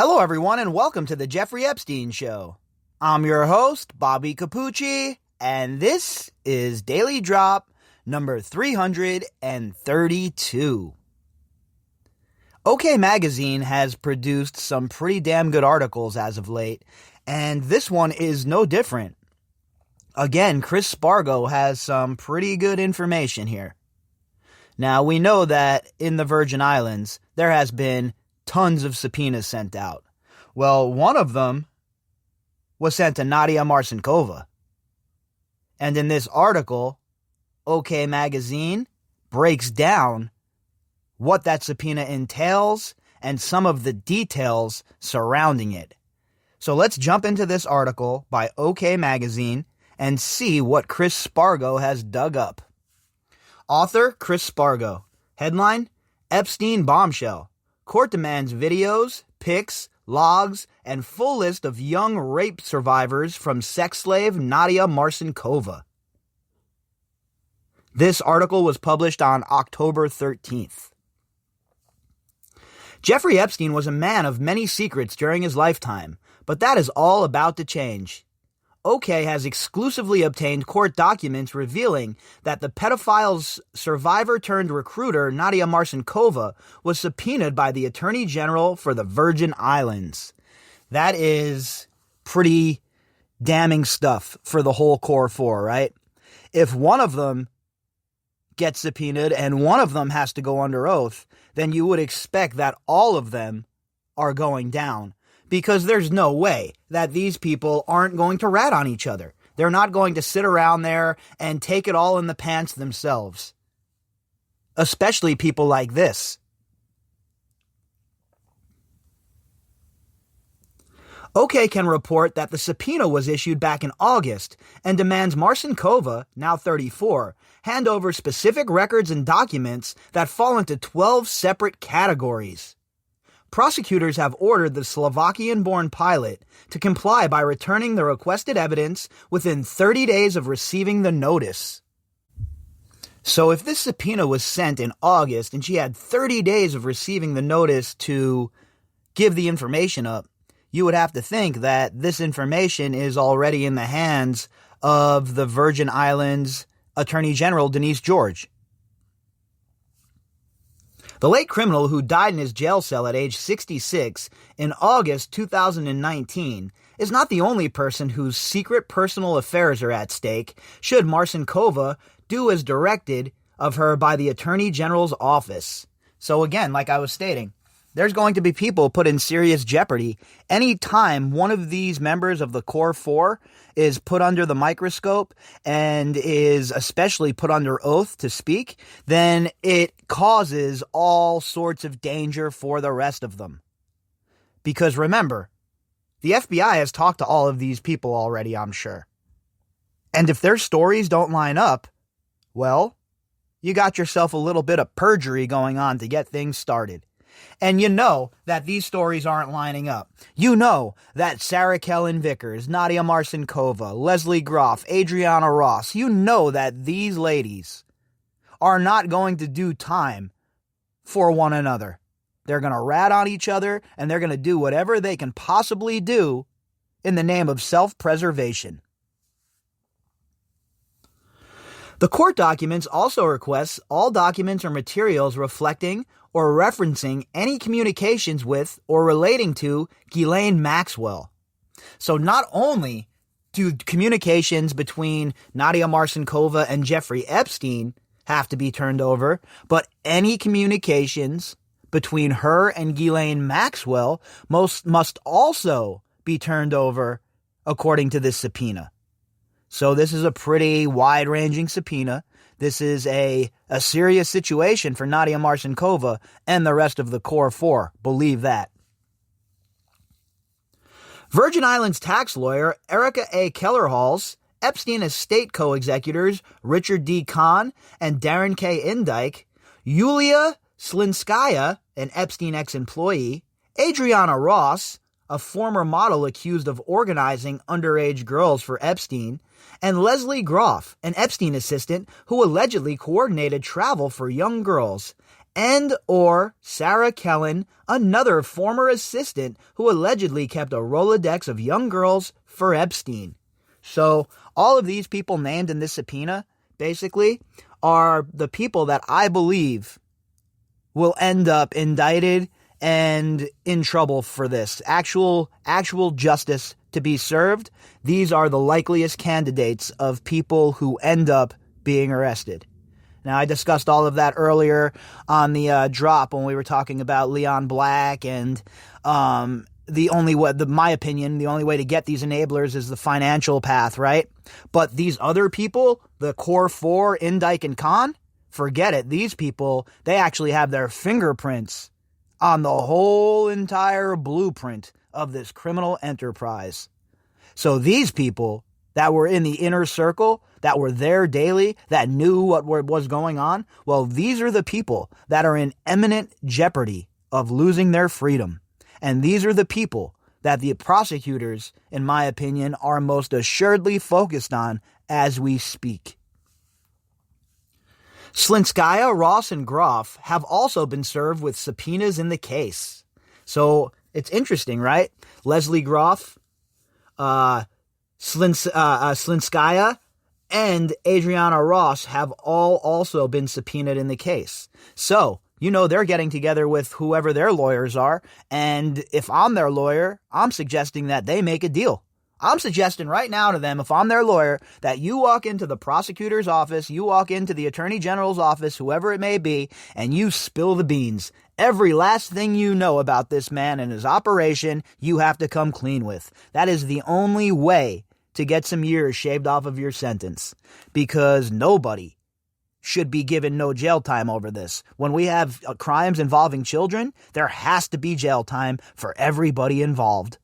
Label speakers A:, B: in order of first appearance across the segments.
A: Hello, everyone, and welcome to the Jeffrey Epstein Show. I'm your host, Bobbycapucci, and this is Daily Drop number 332. OK Magazine has produced some pretty damn good articles as of late, and this one is no different. Again, Chris Spargo has some pretty good information here. Now, we know that in the Virgin Islands, there has been tons of subpoenas sent out. Well, one of them was sent to Nadia Marcinkova. And in this article, OK Magazine breaks down what that subpoena entails and some of the details surrounding it. So let's jump into this article by OK Magazine and see what Chris Spargo has dug up. Author Chris Spargo. Headline: Epstein bombshell. Court demands videos, pics, logs, and full list of young rape survivors from sex slave Nadia Marcinkova. This article was published on October 13th. Jeffrey Epstein was a man of many secrets during his lifetime, but that is all about to change. OK has exclusively obtained court documents revealing that the pedophile's survivor-turned-recruiter Nadia Marcinkova was subpoenaed by the Attorney General for the Virgin Islands. That is pretty damning stuff for the whole Core Four, right? If one of them gets subpoenaed and one of them has to go under oath, then you would expect that all of them are going down. Because there's no way that these people aren't going to rat on each other. They're not going to sit around there and take it all in the pants themselves. Especially people like this. OK can report that the subpoena was issued back in August and demands Marcinkova, now 34, hand over specific records and documents that fall into 12 separate categories. Prosecutors have ordered the Slovakian-born pilot to comply by returning the requested evidence within 30 days of receiving the notice. So if this subpoena was sent in August and she had 30 days of receiving the notice to give the information up, you would have to think that this information is already in the hands of the Virgin Islands Attorney General Denise George. The late criminal, who died in his jail cell at age 66 in August 2019, is not the only person whose secret personal affairs are at stake should Marcinkova do as directed of her by the Attorney General's office. So again, like I was stating, there's going to be people put in serious jeopardy anytime one of these members of the Core Four is put under the microscope and is especially put under oath to speak. Then it causes all sorts of danger for the rest of them. Because remember, the FBI has talked to all of these people already, I'm sure. And if their stories don't line up, well, you got yourself a little bit of perjury going on to get things started. And you know that these stories aren't lining up. You know that Sarah Kellen Vickers, Nadia Marcinkova, Leslie Groff, Adriana Ross, you know that these ladies are not going to do time for one another. They're going to rat on each other, and they're going to do whatever they can possibly do in the name of self-preservation. The court documents also request all documents or materials reflecting or referencing any communications with or relating to Ghislaine Maxwell. So not only do communications between Nadia Marcinkova and Jeffrey Epstein have to be turned over, but any communications between her and Ghislaine Maxwell must also be turned over according to this subpoena. So this is a pretty wide-ranging subpoena. This is a serious situation for Nadia Marcinkova and the rest of the Core Four. Believe that. Virgin Islands tax lawyer Erica A. Kellerhalls, Epstein estate co-executors Richard D. Kahn and Darren K. Indike, Yulia Slinskaya, an Epstein ex-employee, Adriana Ross, a former model accused of organizing underage girls for Epstein, and Leslie Groff, an Epstein assistant who allegedly coordinated travel for young girls, and or Sarah Kellen, another former assistant who allegedly kept a Rolodex of young girls for Epstein. So all of these people named in this subpoena, basically, are the people that I believe will end up indicted and in trouble for this. Actual justice to be served. These are the likeliest candidates of people who end up being arrested. Now, I discussed all of that earlier on the drop when we were talking about Leon Black and my opinion, the only way to get these enablers is the financial path, right? But these other people, the core four, Indike and Khan, forget it. These people, they actually have their fingerprints on the whole entire blueprint of this criminal enterprise. So these people that were in the inner circle, that were there daily, that knew what was going on, well, these are the people that are in imminent jeopardy of losing their freedom. And these are the people that the prosecutors, in my opinion, are most assuredly focused on as we speak. Slinskaya, Ross, and Groff have also been served with subpoenas in the case. So it's interesting, right? Leslie Groff, Slinskaya, and Adriana Ross have all also been subpoenaed in the case. So, they're getting together with whoever their lawyers are, and if I'm their lawyer, I'm suggesting that they make a deal. I'm suggesting right now to them, if I'm their lawyer, that you walk into the prosecutor's office, you walk into the attorney general's office, whoever it may be, and you spill the beans. Every last thing you know about this man and his operation, you have to come clean with. That is the only way to get some years shaved off of your sentence, because nobody should be given no jail time over this. When we have crimes involving children, there has to be jail time for everybody involved.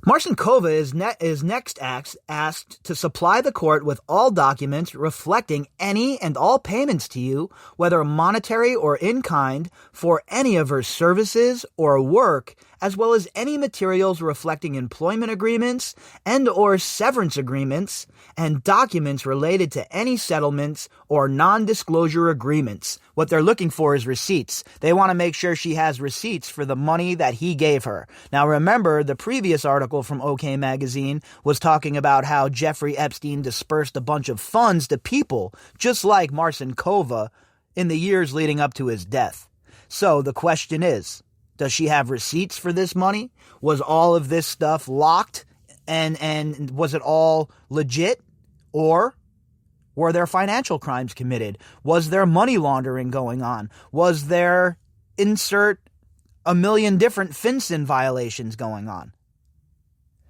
A: Marcinkova is next asked to supply the court with all documents reflecting any and all payments to you, whether monetary or in kind, for any of her services or work, as well as any materials reflecting employment agreements and or severance agreements and documents related to any settlements or non-disclosure agreements. What they're looking for is receipts. They want to make sure she has receipts for the money that he gave her. Now remember, the previous article from OK Magazine was talking about how Jeffrey Epstein dispersed a bunch of funds to people just like Marcinkova in the years leading up to his death. So the question is, does she have receipts for this money? Was all of this stuff locked and was it all legit? Or were there financial crimes committed? Was there money laundering going on? Was there insert a million different FinCEN violations going on?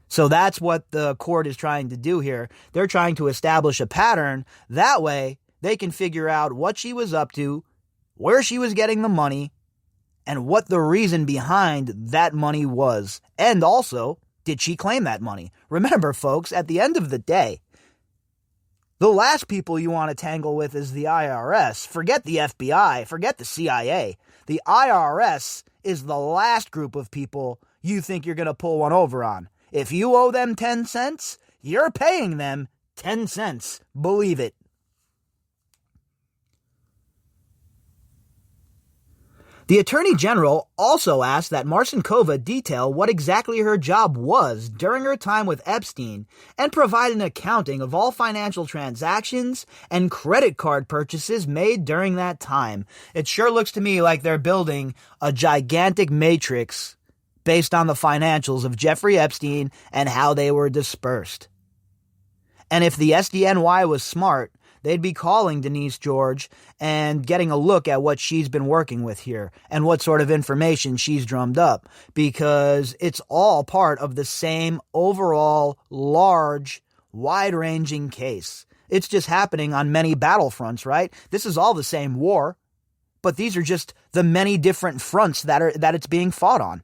A: So that's what the court is trying to do here. They're trying to establish a pattern. That way they can figure out what she was up to, where she was getting the money, and what the reason behind that money was. And also, did she claim that money? Remember, folks, at the end of the day, the last people you want to tangle with is the IRS. Forget the FBI. Forget the CIA. The IRS is the last group of people you think you're going to pull one over on. If you owe them 10 cents, you're paying them 10 cents. Believe it. The Attorney General also asked that Marcinkova detail what exactly her job was during her time with Epstein and provide an accounting of all financial transactions and credit card purchases made during that time. It sure looks to me like they're building a gigantic matrix based on the financials of Jeffrey Epstein and how they were dispersed. And if the SDNY was smart, they'd be calling Denise George and getting a look at what she's been working with here and what sort of information she's drummed up, because it's all part of the same overall large, wide-ranging case. It's just happening on many battlefronts, right? This is all the same war, but these are just the many different fronts that it's being fought on.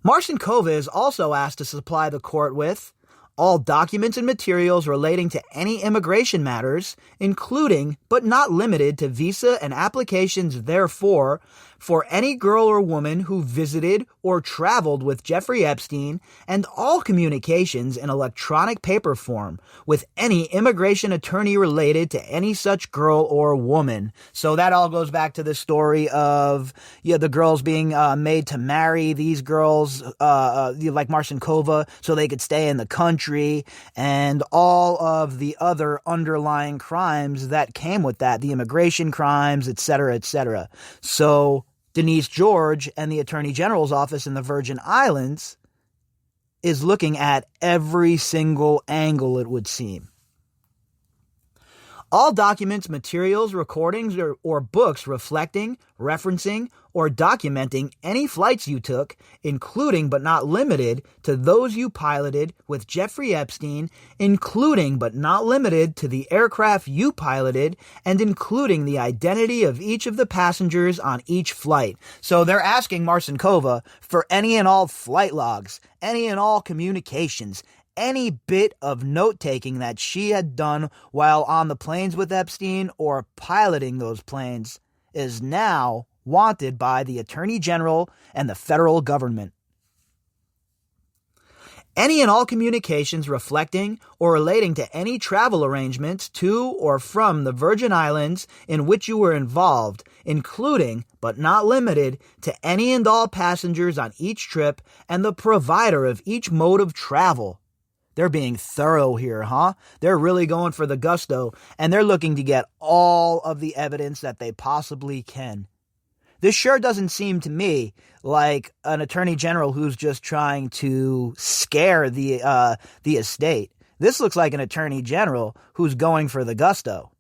A: Marcinkova is also asked to supply the court with all documents and materials relating to any immigration matters, including but not limited to visa and applications therefor, for any girl or woman who visited or traveled with Jeffrey Epstein, and all communications in electronic paper form with any immigration attorney related to any such girl or woman. So that all goes back to the story of the girls being made to marry these girls like Marcinkova so they could stay in the country, and all of the other underlying crimes that came with that, the immigration crimes, etc., etc. So Denise George and the Attorney General's office in the Virgin Islands is looking at every single angle, it would seem. All documents, materials, recordings, or books reflecting, referencing, or documenting any flights you took, including but not limited to those you piloted with Jeffrey Epstein, including but not limited to the aircraft you piloted, and including the identity of each of the passengers on each flight. So they're asking Marcinkova for any and all flight logs, any and all communications, any bit of note-taking that she had done while on the planes with Epstein or piloting those planes is now wanted by the Attorney General and the federal government. Any and all communications reflecting or relating to any travel arrangements to or from the Virgin Islands in which you were involved, including but not limited to any and all passengers on each trip and the provider of each mode of travel. They're being thorough here, huh? They're really going for the gusto, and they're looking to get all of the evidence that they possibly can. This sure doesn't seem to me like an attorney general who's just trying to scare the estate. This looks like an attorney general who's going for the gusto.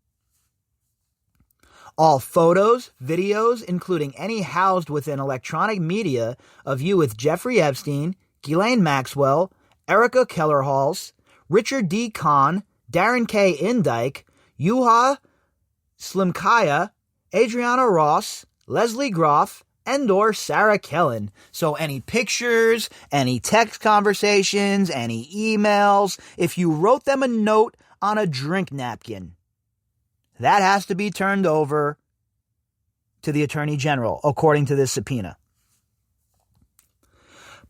A: All photos, videos, including any housed within electronic media of you with Jeffrey Epstein, Ghislaine Maxwell, Erica Kellerhals, Richard D. Kahn, Darren K. Indyke, Juha Slimkaya, Adriana Ross, Leslie Groff, and or Sarah Kellen. So any pictures, any text conversations, any emails, if you wrote them a note on a drink napkin, that has to be turned over to the Attorney General, according to this subpoena.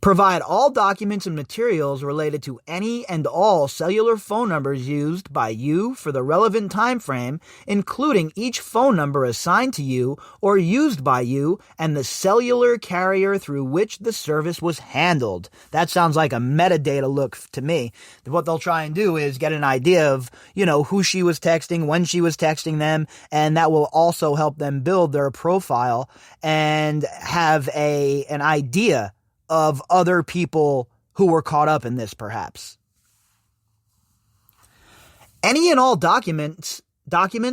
A: Provide all documents and materials related to any and all cellular phone numbers used by you for the relevant time frame, including each phone number assigned to you or used by you and the cellular carrier through which the service was handled. That sounds like a metadata look to me. What they'll try and do is get an idea of, who she was texting, when she was texting them, and that will also help them build their profile and have an idea of other people who were caught up in this, perhaps. Any and all documents,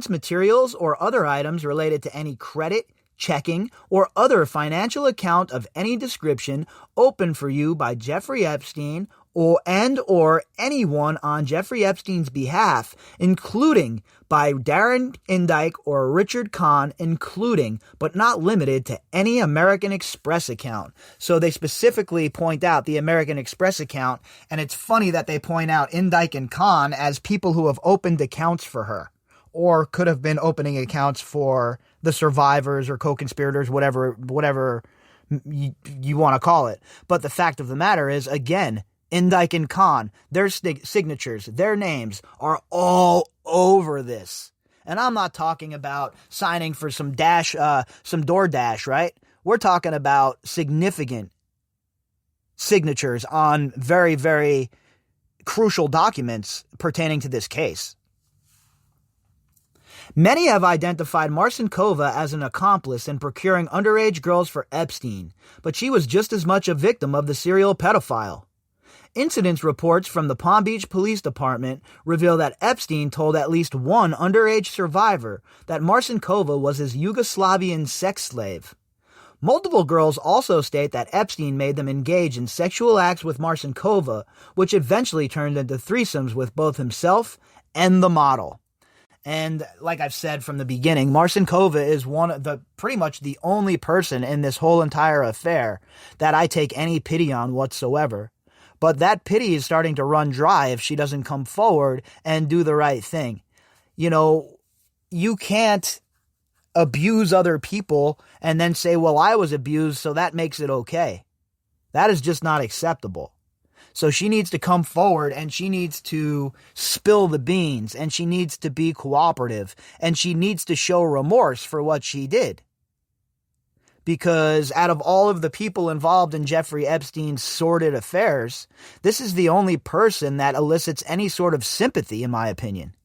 A: materials, or other items related to any credit, checking, or other financial account of any description opened for you by Jeffrey Epstein or anyone on Jeffrey Epstein's behalf, including by Darren Indyke or Richard Kahn, including but not limited to any American Express account. So they specifically point out the American Express account, and it's funny that they point out Indyke and Kahn as people who have opened accounts for her, or could have been opening accounts for the survivors or co-conspirators, whatever you want to call it. But the fact of the matter is, again, Indyke and Kahn, their signatures, their names are all over this. And I'm not talking about signing for some DoorDash, right? We're talking about significant signatures on very, very crucial documents pertaining to this case. Many have identified Marcinkova as an accomplice in procuring underage girls for Epstein, but she was just as much a victim of the serial pedophile. Incident reports from the Palm Beach Police Department reveal that Epstein told at least one underage survivor that Marcinkova was his Yugoslavian sex slave. Multiple girls also state that Epstein made them engage in sexual acts with Marcinkova, which eventually turned into threesomes with both himself and the model. And like I've said from the beginning, Marcinkova is pretty much the only person in this whole entire affair that I take any pity on whatsoever. But that pity is starting to run dry if she doesn't come forward and do the right thing. You can't abuse other people and then say, well, I was abused, so that makes it okay. That is just not acceptable. So she needs to come forward and she needs to spill the beans and she needs to be cooperative and she needs to show remorse for what she did. Because out of all of the people involved in Jeffrey Epstein's sordid affairs, this is the only person that elicits any sort of sympathy, in my opinion.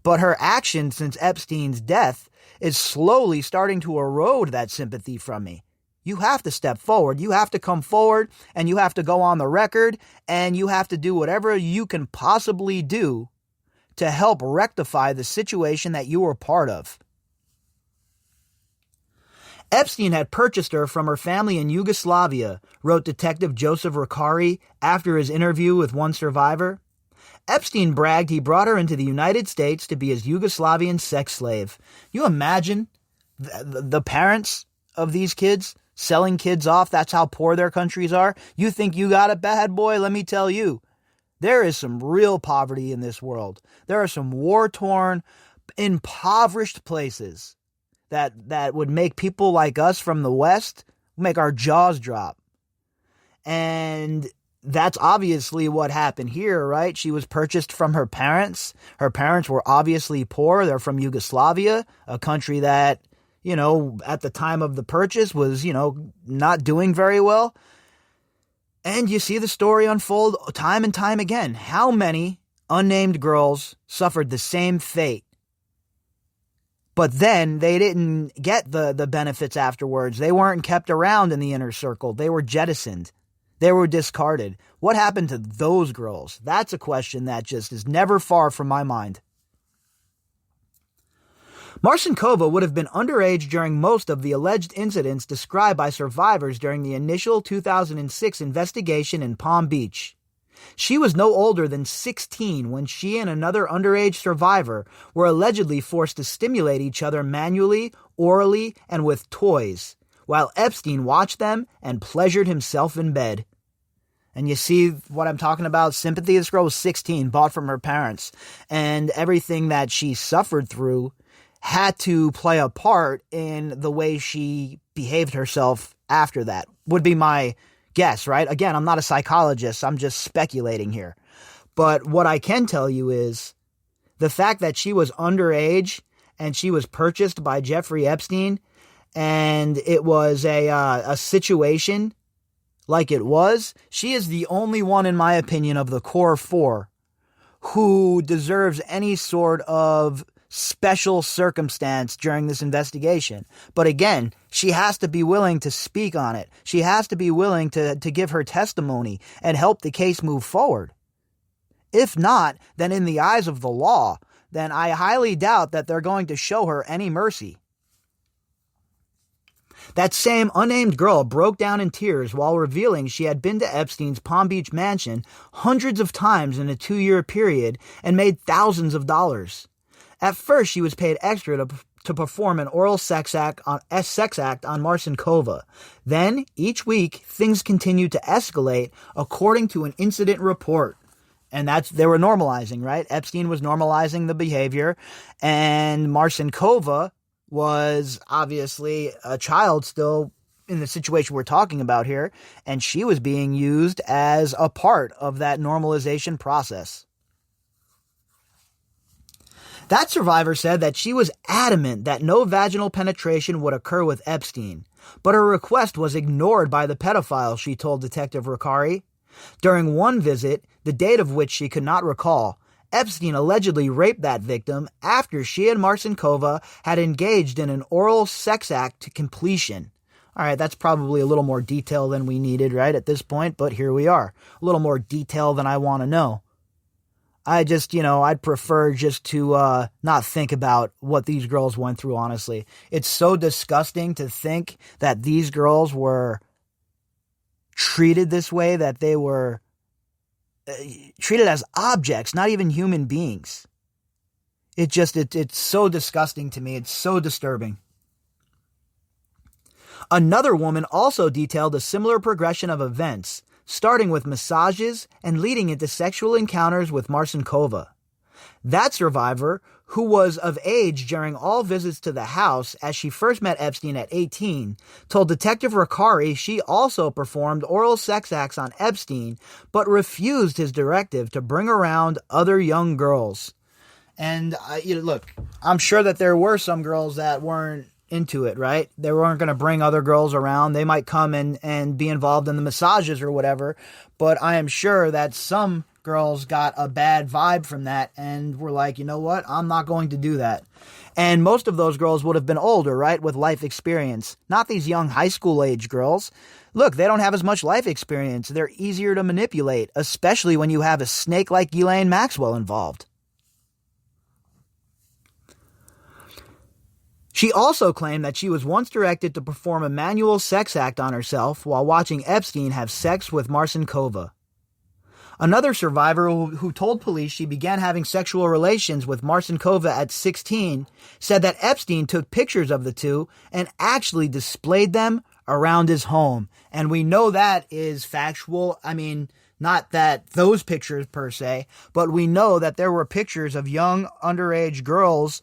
A: But her action since Epstein's death is slowly starting to erode that sympathy from me. You have to step forward. You have to come forward and you have to go on the record and you have to do whatever you can possibly do to help rectify the situation that you were part of. Epstein had purchased her from her family in Yugoslavia, wrote Detective Joseph Ricari after his interview with one survivor. Epstein bragged he brought her into the United States to be his Yugoslavian sex slave. You imagine the parents of these kids selling kids off? That's how poor their countries are. You think you got it bad, boy? Let me tell you, there is some real poverty in this world. There are some war-torn, impoverished places that would make people like us from the West make our jaws drop. And that's obviously what happened here, right? She was purchased from her parents. Her parents were obviously poor. They're from Yugoslavia, a country that, at the time of the purchase was, not doing very well. And you see the story unfold time and time again. How many unnamed girls suffered the same fate? But then they didn't get the benefits afterwards. They weren't kept around in the inner circle. They were jettisoned. They were discarded. What happened to those girls? That's a question that just is never far from my mind. Marcinkova would have been underage during most of the alleged incidents described by survivors during the initial 2006 investigation in Palm Beach. She was no older than 16 when she and another underage survivor were allegedly forced to stimulate each other manually, orally, and with toys, while Epstein watched them and pleasured himself in bed. And you see what I'm talking about? Sympathy. This girl was 16, bought from her parents, and everything that she suffered through had to play a part in the way she behaved herself after that, would be my guess, right? Again, I'm not a psychologist. I'm just speculating here. But what I can tell you is the fact that she was underage and she was purchased by Jeffrey Epstein, and it was a situation like it was, she is the only one, in my opinion, of the core four who deserves any sort of special circumstance during this investigation. But again, she has to be willing to speak on it. She has to be willing to give her testimony and help the case move forward. If not, then in the eyes of the law, then I highly doubt that they're going to show her any mercy. That same unnamed girl broke down in tears while revealing she had been to Epstein's Palm Beach mansion hundreds of times in a 2-year period and made thousands of dollars. At first, she was paid extra to perform an oral sex act on Marcinkova. Then, each week, things continued to escalate according to an incident report. And they were normalizing, right? Epstein was normalizing the behavior, and Marcinkova was obviously a child still in the situation we're talking about here, and she was being used as a part of that normalization process. That survivor said that she was adamant that no vaginal penetration would occur with Epstein, but her request was ignored by the pedophile, she told Detective Ricari. During one visit, the date of which she could not recall, Epstein allegedly raped that victim after she and Marcinkova had engaged in an oral sex act to completion. All right, that's probably a little more detail than we needed, right, at this point, but here we are. A little more detail than I want to know. I'd prefer just to not think about what these girls went through, honestly. It's so disgusting to think that these girls were treated this way, that they were treated as objects, not even human beings. It's so disgusting to me. It's so disturbing. Another woman also detailed a similar progression of events. starting with massages and leading into sexual encounters with Marcinkova. That survivor, who was of age during all visits to the house as she first met Epstein at 18, told Detective Ricari she also performed oral sex acts on Epstein, but refused his directive to bring around other young girls. And, look, I'm sure that there were some girls that weren't into it, right? They weren't going to bring other girls around. They might come and be involved in the massages or whatever, but I am sure that some girls got a bad vibe from that and were like, you know what, I'm not going to do that. And most of those girls would have been older, right, with life experience. Not these young high school age girls. Look, they don't have as much life experience. They're easier to manipulate, especially when you have a snake like Ghislaine Maxwell involved. She also claimed that she was once directed to perform a manual sex act on herself while watching Epstein have sex with Marcinkova. Another survivor who told police she began having sexual relations with Marcinkova at 16 said that Epstein took pictures of the two and actually displayed them around his home. And we know that is factual. I mean, not that those pictures per se, but we know that there were pictures of young underage girls,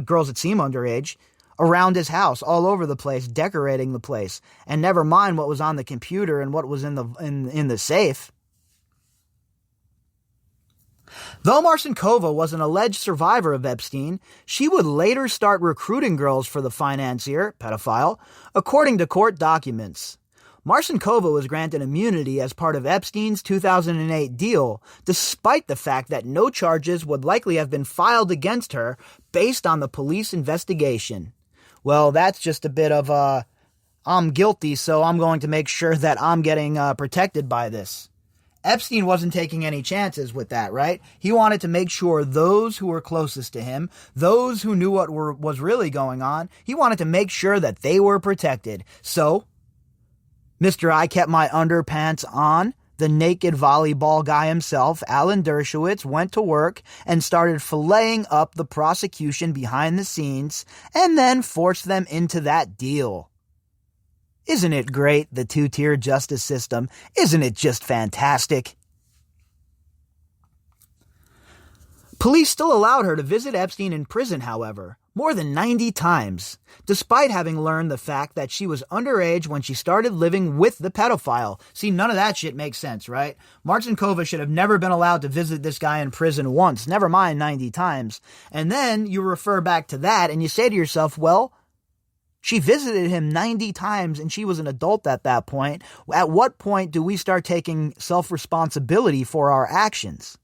A: girls that seem underage, around his house, all over the place, decorating the place. And never mind what was on the computer and what was in the safe. Though Marcinkova was an alleged survivor of Epstein, she would later start recruiting girls for the financier, pedophile, according to court documents. Marcinkova was granted immunity as part of Epstein's 2008 deal, despite the fact that no charges would likely have been filed against her based on the police investigation. Well, that's just a bit of I'm guilty, so I'm going to make sure that I'm getting protected by this. Epstein wasn't taking any chances with that, right? He wanted to make sure those who were closest to him, those who knew what was really going on, he wanted to make sure that they were protected. So, Mr. I Kept My Underpants On, the naked volleyball guy himself, Alan Dershowitz, went to work and started filleting up the prosecution behind the scenes and then forced them into that deal. Isn't it great, the two-tier justice system? Isn't it just fantastic? Police still allowed her to visit Epstein in prison, however, more than 90 times, despite having learned the fact that she was underage when she started living with the pedophile. See, none of that shit makes sense, right? Marcinkova should have never been allowed to visit this guy in prison once, never mind 90 times. And then you refer back to that and you say to yourself, well, she visited him 90 times and she was an adult at that point. At what point do we start taking self-responsibility for our actions?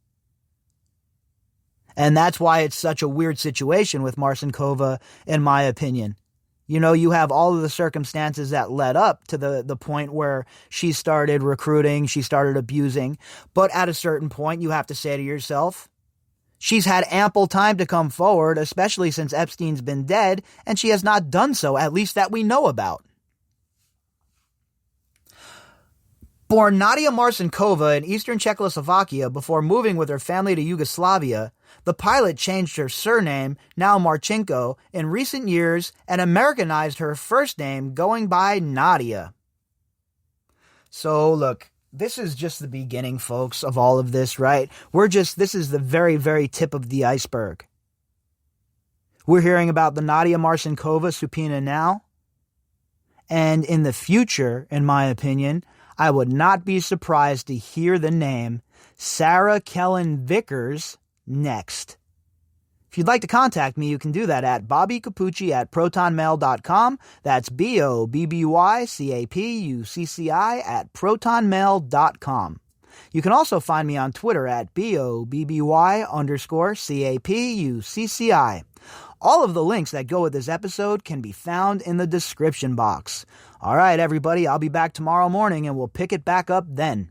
A: And that's why it's such a weird situation with Marcinkova, in my opinion. You know, you have all of the circumstances that led up to the point where she started recruiting, she started abusing. But at a certain point, you have to say to yourself, she's had ample time to come forward, especially since Epstein's been dead, and she has not done so, at least that we know about. Born Nadia Marcinkova in eastern Czechoslovakia before moving with her family to Yugoslavia, the pilot changed her surname, now Marchenko, in recent years and Americanized her first name, going by Nadia. So, look, this is just the beginning, folks, of all of this, right? This is the very, very tip of the iceberg. We're hearing about the Nadia Marcinkova subpoena now. And in the future, in my opinion, I would not be surprised to hear the name Sarah Kellen Vickers next. If you'd like to contact me, you can do that at bobbycapucci@protonmail.com. That's BOBBYCAPUCCI@protonmail.com. You can also find me on Twitter at BOBBY_CAPUCCI. All of the links that go with this episode can be found in the description box. All right, everybody, I'll be back tomorrow morning and we'll pick it back up then.